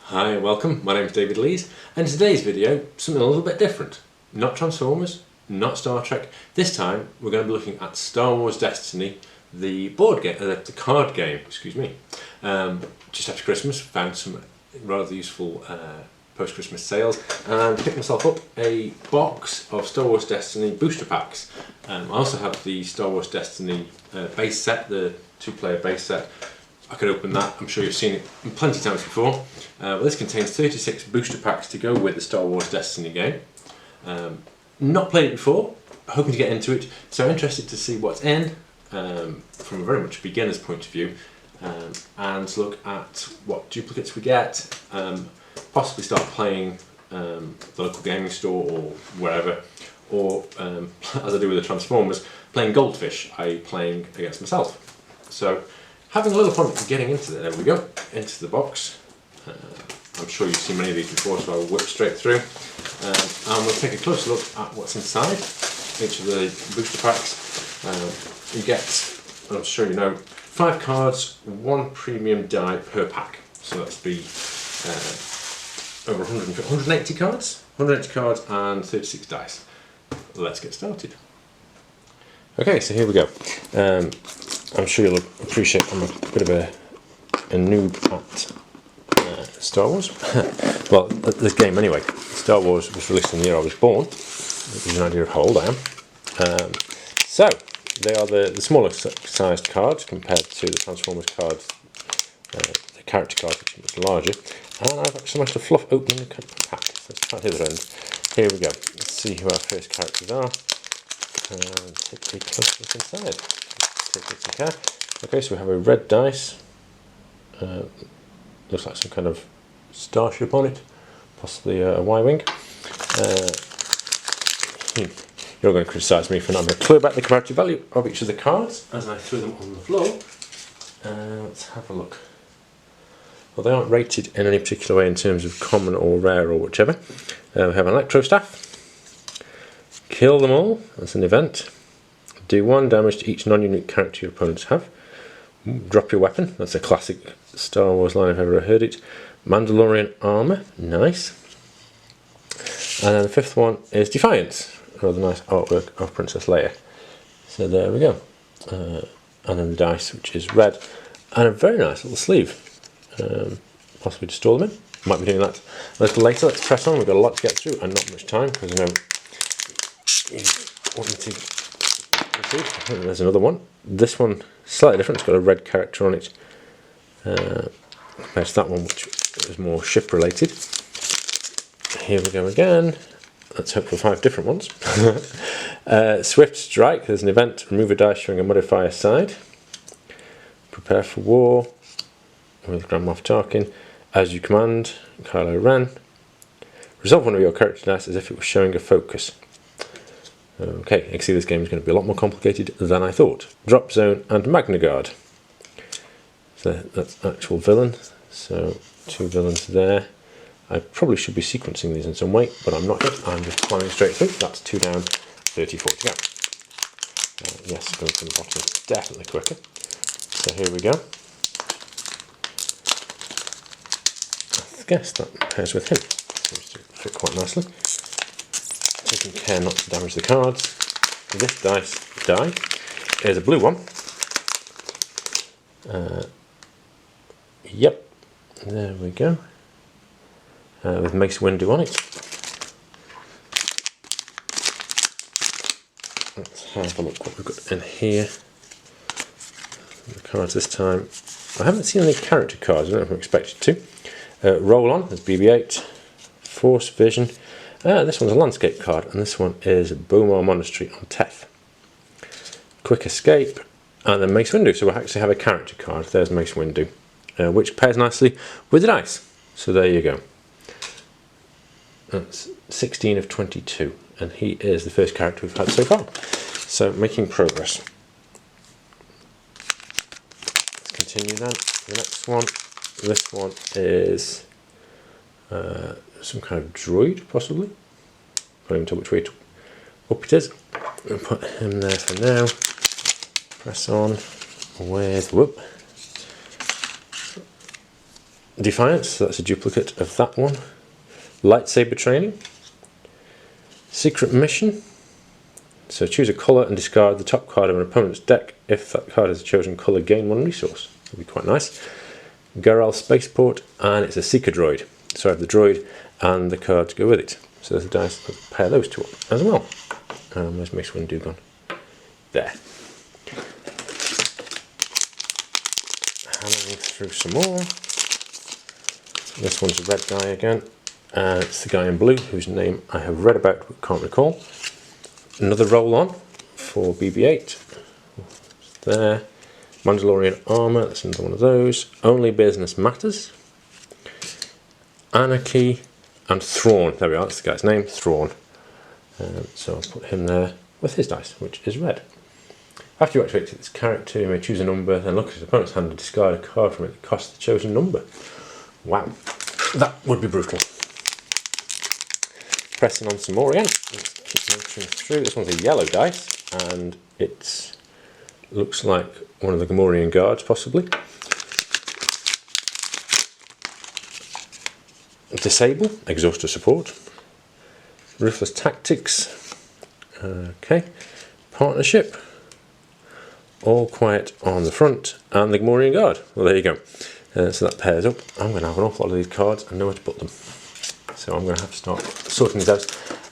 Hi, welcome. My name is David Lees, and today's video, something a little bit different. Not Transformers, not Star Trek. This time, we're going to be looking at Star Wars Destiny, the board game, the card game. Excuse me. Just after Christmas, found some rather useful post-Christmas sales, and picked myself up a box of Star Wars Destiny booster packs. I also have the Star Wars Destiny base set, the two-player base set. I could open that. I'm sure you've seen it plenty of times before. This contains 36 booster packs to go with the Star Wars Destiny game. Not played it before, hoping to get into it, so interested to see what's in from a very much beginner's point of view, and look at what duplicates we get, possibly start playing the local gaming store or wherever, or as I do with the Transformers, playing Goldfish, i.e. playing against myself. So having a little fun getting into it. There we go, into the box. I'm sure you've seen many of these before, so I'll whip straight through. And we'll take a closer look at what's inside each of the booster packs. You get, I'm sure you know, 5 cards, 1 premium die per pack. So that's be over 180 cards, 180 cards and 36 dice. Let's get started. Okay, so here we go. I'm sure you'll appreciate I'm a bit of a noob at Star Wars. Well, this game anyway. Star Wars was released in the year I was born. That gives you an idea of how old I am. So, they are the smaller sized cards compared to the Transformers cards, the character cards, which are much larger. And I've actually managed to fluff open the pack. So let's try the other end. Here we go. Let's see who our first characters are. And take a close look inside. Take some care. Okay, so we have a red dice. Looks like some kind of starship on it, possibly a Y-wing. You're going to criticise me for not having a clue about the comparative value of each of the cards as I threw them on the floor. Let's have a look. Well, they aren't rated in any particular way in terms of common or rare or whichever. We have an electro staff. Kill them all, that's an event. Do 1 damage to each non-unique character your opponents have. Drop your weapon, that's a classic Star Wars line if I've ever heard it. Mandalorian armour, nice. And then the 5th one is Defiance, rather nice artwork of Princess Leia. So there we go. And then the dice, which is red, and a very nice little sleeve. Possibly to store them in. Might be doing that a little later. Let's press on, we've got a lot to get through and not much time because I know you want me to proceed. There's another one. This one slightly different. It's got a red character on it compared to that one, which is more ship related. Here we go again. Let's hope for 5 different ones. Swift Strike. There's an event. Remove a dice showing a modifier side. Prepare for war with Grand Moff Tarkin. As you command, Kylo Ren. Resolve one of your character dice as if it was showing a focus. Okay, you can see this game is going to be a lot more complicated than I thought. Drop Zone and Magna Guard. So that's actual villain. So 2 villains there. I probably should be sequencing these in some way, but I'm not yet. I'm just plowing straight through. That's 2 down, 34 to go. Yes, going from the bottom is definitely quicker. So here we go. I guess that pairs with him. Seems to fit quite nicely. Taking care not to damage the cards. This dice die is a blue one. Yep, there we go. With Mace Windu on it. Let's have a look what we've got in here. The cards this time. I haven't seen any character cards, I don't know if I'm expected to. Roll On, there's BB-8. Force Vision. This one's a landscape card, and this one is Bomar Monastery on Teth. Quick Escape, and then Mace Windu. So we actually have a character card. There's Mace Windu, which pairs nicely with the dice. So there you go. That's 16 of 22, and he is the first character we've had so far. So making progress. Let's continue then. The next one. This one is some kind of droid, possibly. Can't even tell which way up it is. We'll put him there for now. Press on with whoop. Defiance, so that's a duplicate of that one. Lightsaber Training. Secret Mission. So choose a colour and discard the top card of an opponent's deck. If that card is a chosen colour, gain 1 resource. That'd be quite nice. Garal Spaceport, and it's a Seeker Droid. So I have the droid and the card to go with it. So there's the dice, let's pair those two up as well. Where's Mace Windu gone? There. Hammering through some more. This one's a red guy again. It's the guy in blue, whose name I have read about but can't recall. Another roll on for BB-8. There. Mandalorian Armour, that's another one of those. Only Business Matters. Anarchy and Thrawn. There we are, that's the guy's name, Thrawn. So I'll put him there with his dice, which is red. After you activate this character, you may choose a number, then look at his opponent's hand and discard a card from it that costs the chosen number. Wow, that would be brutal. Pressing on some more again. Let's keep motoring through. This one's a yellow dice, and it looks like one of the Gamorrean guards, possibly. Disable, Exhauster Support. Ruthless Tactics. Okay. Partnership. All Quiet on the front, and the Gamorrean Guard. Well, there you go. So that pairs up. I'm going to have an awful lot of these cards and know where to put them. So I'm going to have to start sorting these out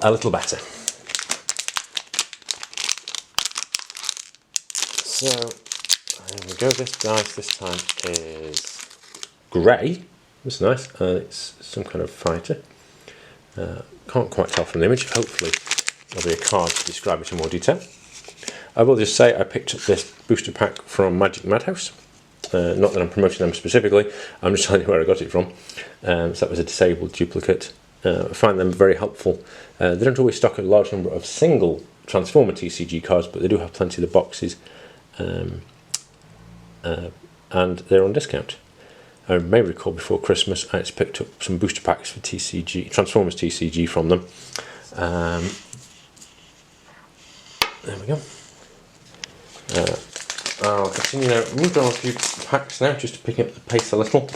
a little better. So, there we go. This dice this time is grey. That's nice. It's some kind of fighter. Can't quite tell from the image. Hopefully there'll be a card to describe it in more detail. I will just say I picked up this booster pack from Magic Madhouse. Not that I'm promoting them specifically, I'm just telling you where I got it from. So that was a disabled duplicate. I find them very helpful. They don't always stock a large number of single Transformer TCG cards, but they do have plenty of the boxes, and they're on discount. I may recall before Christmas I just picked up some booster packs for TCG, Transformers TCG from them. There we go. I'll continue now. Moved on a few packs now, just to pick up the pace a little.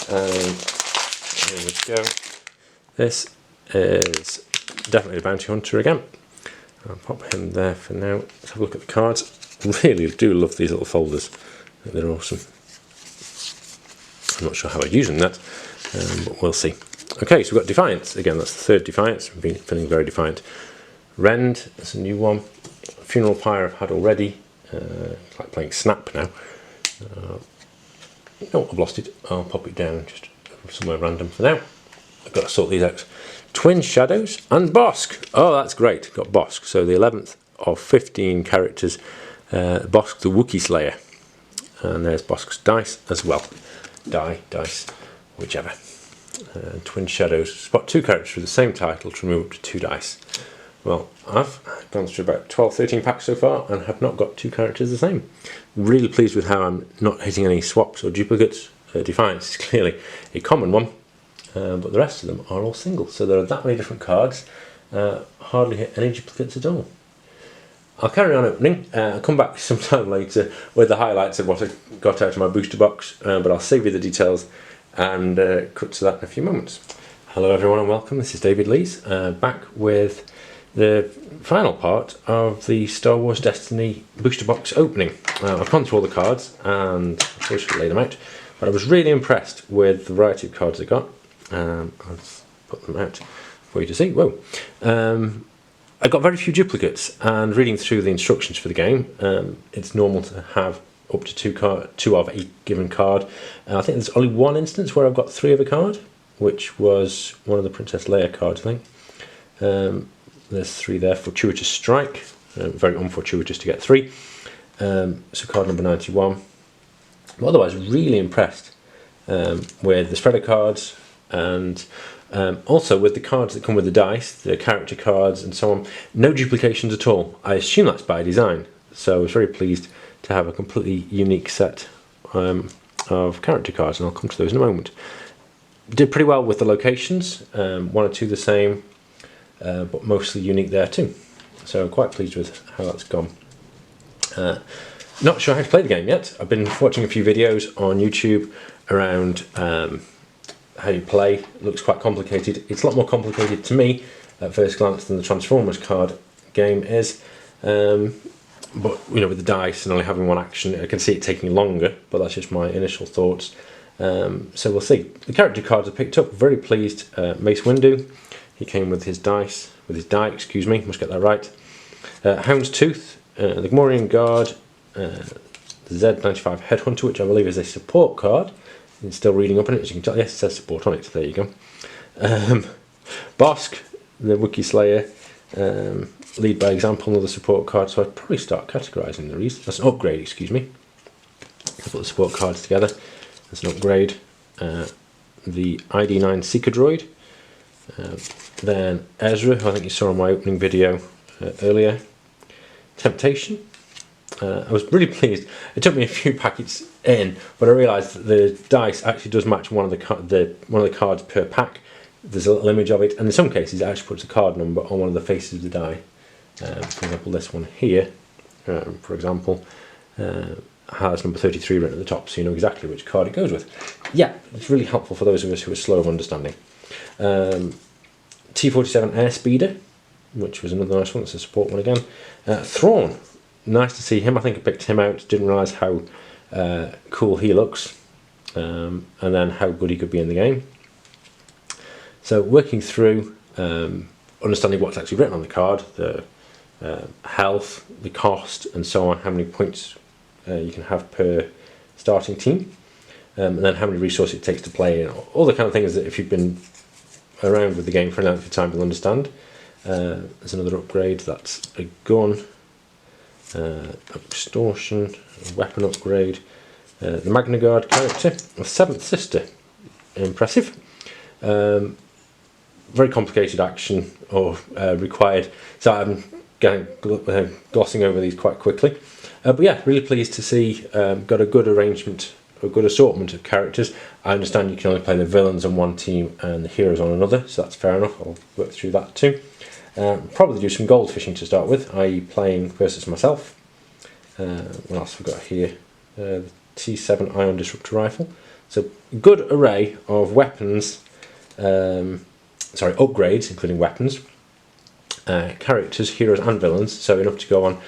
Here we go. This is definitely a Bounty Hunter again. I'll pop him there for now. Let's have a look at the cards. Really do love these little folders. They're awesome. I'm not sure how I'd use them that, but we'll see. Okay, so we've got Defiance. Again, that's the third Defiance. I've been feeling very defiant. Rend, that's a new one. Funeral Pyre I've had already. It's like playing Snap now. Oh, I've lost it. I'll pop it down just somewhere random for now. I've got to sort these out. Twin Shadows and Bossk. Oh, that's great. Got Bossk. So the 11th of 15 characters. Bossk the Wookiee Slayer. And there's Bossk's dice as well. Dice, whichever. Twin Shadows. Spot 2 characters with the same title to remove up to 2 dice. Well, I've gone through about 12-13 packs so far and have not got 2 characters the same. Really pleased with how I'm not hitting any swaps or duplicates. Defiance is clearly a common one, but the rest of them are all singles. So there are that many different cards, hardly hit any duplicates at all. I'll carry on opening. I'll come back sometime later with the highlights of what I got out of my booster box, but I'll save you the details and cut to that in a few moments. Hello everyone and welcome. This is David Lees, back with the final part of the Star Wars Destiny booster box opening. I've gone through all the cards and I'll just lay them out, but I was really impressed with the variety of cards I got. I'll put them out for you to see. Whoa! I got very few duplicates, and reading through the instructions for the game, it's normal to have up to two of a given card. I think there's only one instance where I've got 3 of a card, which was one of the Princess Leia cards, I think. There's 3 there. Fortuitous Strike, very unfortuitous to get 3. So card number 91. But otherwise, really impressed with the spreader cards, and also with the cards that come with the dice, the character cards and so on. No duplications at all. I assume that's by design. So I was very pleased to have a completely unique set of character cards, and I'll come to those in a moment. Did pretty well with the locations, 1 or 2 the same, but mostly unique there too. So quite pleased with how that's gone. Not sure how to play the game yet. I've been watching a few videos on YouTube around how you play. It looks quite complicated. It's a lot more complicated to me at first glance than the Transformers card game is. But you know, with the dice and only having one action, I can see it taking longer, but that's just my initial thoughts. So we'll see. The character cards I picked up, very pleased. Mace Windu, he came with his dice, with his die, excuse me, must get that right. Houndstooth, the Gamorrean Guard, the Z95 Headhunter, which I believe is a support card. I'm still reading up on it, as you can tell. Yes, it says support on it, there you go. Bossk, the Wookiee Slayer, lead by example, another support card, so I'd probably start categorising these. That's an upgrade, excuse me. I'll put the support cards together. That's an upgrade. The ID9 Seeker Droid. Then Ezra, who I think you saw in my opening video earlier. Temptation. I was really pleased. It took me a few packets in, but I realised that the dice actually does match one of the cards per pack. There's a little image of it, and in some cases it actually puts a card number on one of the faces of the die. For example, this one here, for example, has number 33 written at the top, so you know exactly which card it goes with. Yeah, it's really helpful for those of us who are slow of understanding. T47 Airspeeder, which was another nice one. It's a support one again. Thrawn, nice to see him. I think I picked him out, didn't realise how cool he looks, and then how good he could be in the game. So working through, understanding what's actually written on the card, the health, the cost, and so on, how many points you can have per starting team, and then how many resources it takes to play, and all the kind of things that if you've been around with the game for an length of time you'll understand. There's another upgrade, that's a gun, extortion, a weapon upgrade, the Magna Guard character, a Seventh Sister, impressive. Very complicated action or required, so I'm glossing over these quite quickly. But yeah, really pleased to see got a good arrangement, a good assortment of characters. I understand you can only play the villains on one team and the heroes on another, so that's fair enough. I'll work through that too. Probably do some gold fishing to start with, i.e. playing versus myself. What else have we got here? The T7 Ion Disruptor Rifle. So good array of weapons, upgrades, including weapons, characters, heroes and villains, so enough to go on.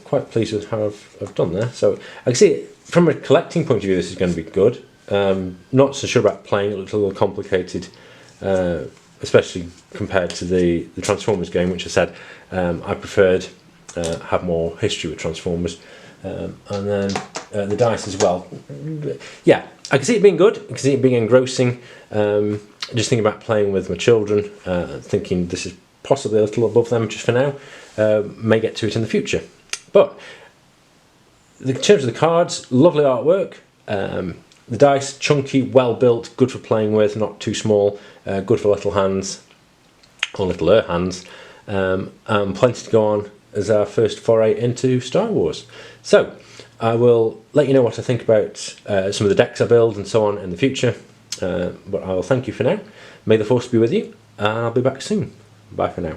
Quite pleased with how I've done there. So I can see, from a collecting point of view, this is going to be good. Not so sure about playing, it looks a little complicated, especially compared to the Transformers game, which I said I preferred, have more history with Transformers. And then the dice as well. Yeah, I can see it being good, I can see it being engrossing. Just thinking about playing with my children, thinking this is possibly a little above them just for now. May get to it in the future. But in terms of the cards, lovely artwork. The dice, chunky, well built, good for playing with, not too small, good for little hands, or littler hands, and plenty to go on as our first foray into Star Wars. So I will let you know what I think about some of the decks I build and so on in the future, but I will thank you for now. May the Force be with you, and I'll be back soon. Bye for now.